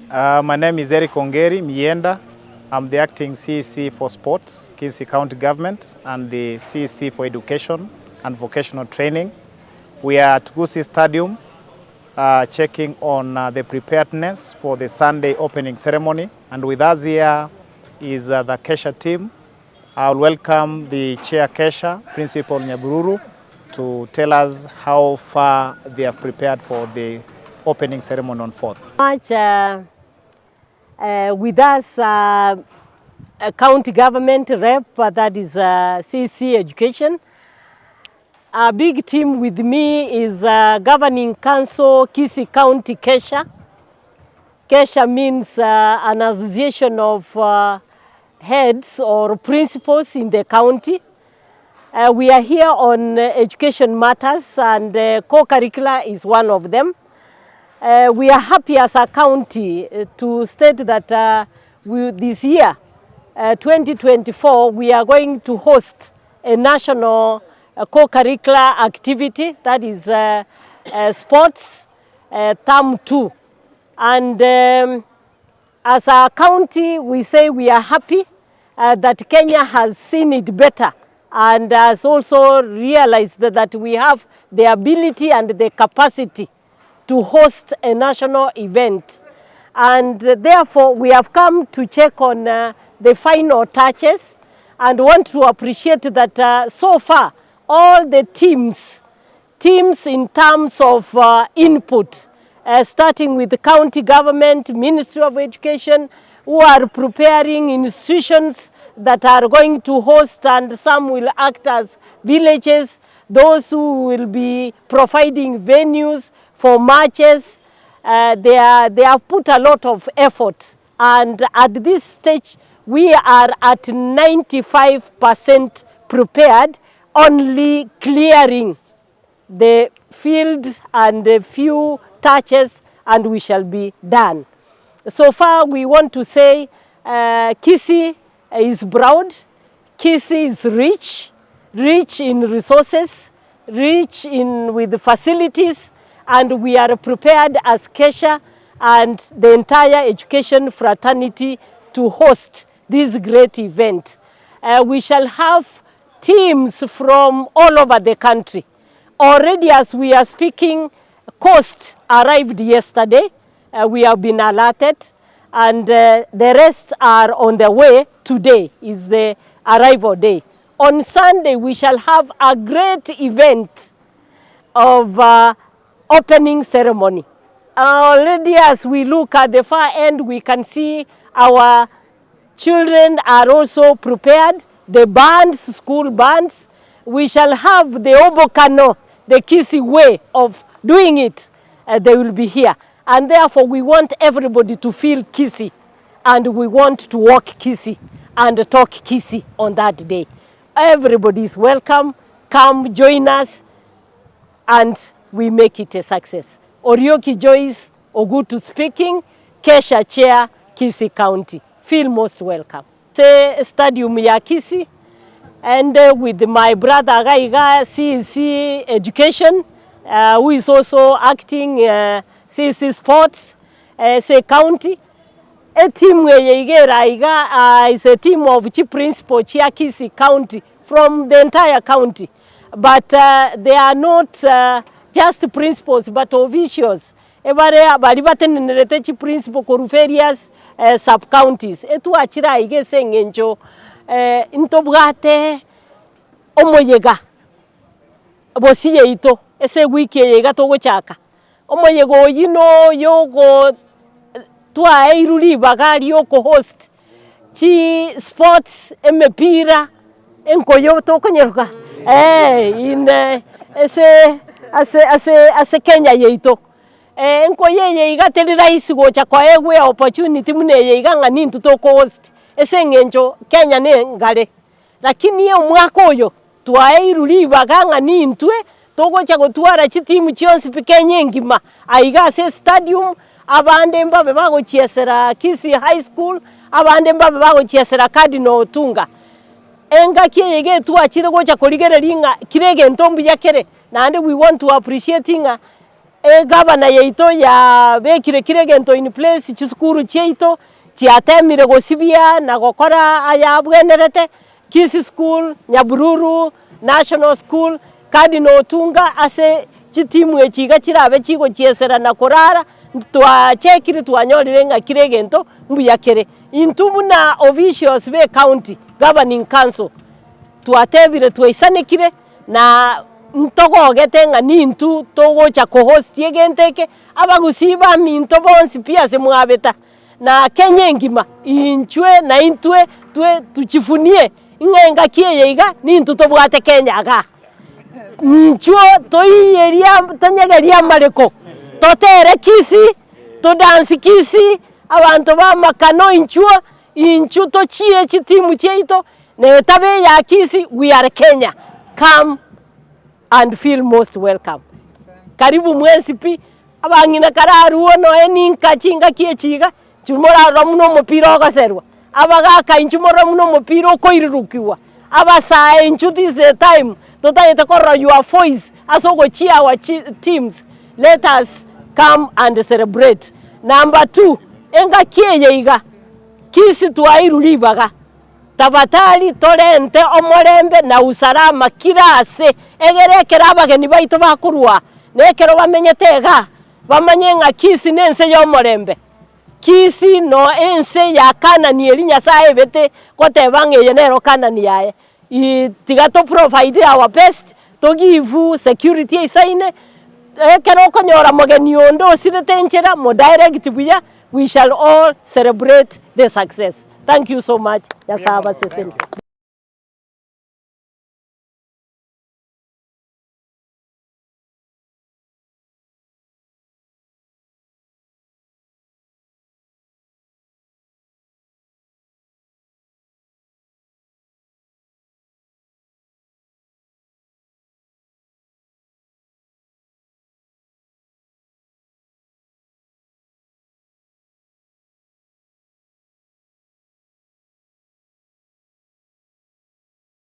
My name is Eric Ongeri Mienda. I'm the acting CEC for sports, Kisii County Government, and the CEC for education and vocational training. We are at Gusii Stadium checking on the preparedness for the Sunday opening ceremony. And with us here is the Kesha team. I'll welcome the Chair Kesha, Principal Nyabururu, to tell us how far they have prepared for the opening ceremony on 4th. With us, a county government rep, that is CEC Education. A big team with me is Governing Council Kisii County Kesha. Kesha means an association of heads or principals in the county. We are here on education matters, and co-curricular is one of them. We are happy as a county to state that this year, 2024, we are going to host a national co-curricular activity, that is sports, term 2. And as a county, we say we are happy that Kenya has seen it better and has also realized that we have the ability and the capacity to host a national event. And therefore, we have come to check on the final touches and want to appreciate that so far, all the teams in terms of input, starting with the county government, Ministry of Education, who are preparing institutions that are going to host, and some will act as villages, those who will be providing venues for matches. They have put a lot of effort, and at this stage we are at 95% prepared, only clearing the field and a few touches and we shall be done. So far we want to say Kisii is proud, Kisii is rich in resources, rich with facilities, and we are prepared as Kesha and the entire education fraternity to host this great event. We shall have teams from all over the country. Already as we are speaking, Coast arrived yesterday. We have been alerted, and the rest are on the way. Today is the arrival day. On Sunday, we shall have a great event of opening ceremony. Already as we look at the far end, we can see our children are also prepared. The bands, school bands, we shall have the Obokano, the Kisii way of doing it. They will be here. And therefore we want everybody to feel Kisii, and we want to walk Kisii and talk Kisii on that day. Everybody is welcome. Come join us and we make it a success. Orioki Joyce Ogutu speaking, Kesha Chair, Kisii County. Feel most welcome. Say Stadium ya Kisii, and with my brother Gaiga, CEC Education, who is also acting CEC Sports, say County. A team is a team of chief principal Chair Kisii County from the entire county. But they are not just principals, but officials. Ebare bali batenenete chief principal for various sub-counties. Etu achira ige sengenjo intobwate omoyega bosiye ito ese wiki yega togo chaka omoyego yino yogo twa iruli bagari yoko host chi sports emepira enkoyo tokonyeruka in ase Kenya yeito enkoye yeiga teli raisi gocha kwa egwe opportunity mune yeiga ngani ntutoko host ese ngenjo Kenya ne ngale, lakini ye mwaka oyo twairuli baganga nintwe togocha gotwara chitimu chionsi Kenya ngima aiga ase stadium. Abande mbabe bagochiesera Kisii High School, abande mbabe bagochiesera Cardinal Otunga. Enga kiege tuachire gocha koligere ringa kirege ntombu yakere, and we want to appreciate governor yeito ya bekire kire gento in place chisukuru cheito chiatemire gosibia na gokora aya bwenerete Kisii School, Nyabururu, National School, Cardinal Otunga ase chitimu echiga chirabe chigo chiesera na korara twachekire twanyorire ng'a kire gento mbuyakere intumu na officials be county governing council twatebire twaisanikire na ntogogete ng'a nintu togocha kuhost egenteke abagusiba minto bonsi pia se mwabeta na Kenya ngima inchwe na intwe tuchifunie ingenga kieyeiga nintu tobwate Kenya ga nichwo toiyeria tonyegeria mareko totere Kisii to dance Kisii abantu ba makano inchu tochie chitimu cheito ne tabe ya Kisii we are Kenya, come and feel most welcome. Karibu mwensipi abangina kararuo no eninka chinga kiechiga chumora romuno mupira ogaserwa abagaka inchumora muno mupira okoirurukiwa abasae inchu this time totayete korra your voice asogo cheer our teams. Let us come and celebrate. Number 2 enga kieyeiga Kisii twairuribaga tabatari torente omorembe na usalama kirase egerekera abageni baito bakurwa nekero bamenyetega bamanye ng'a Kisii nense y'omorembe Kisii no ense ya Kanani eri Nyasaye bete koteba ng'eye nero Kanani yaye tiga to provide our best to give security isaine ekero konyora mogeni ondo osirete mo direct buya we shall all celebrate the success. Thank you so much. Yasaba seseni.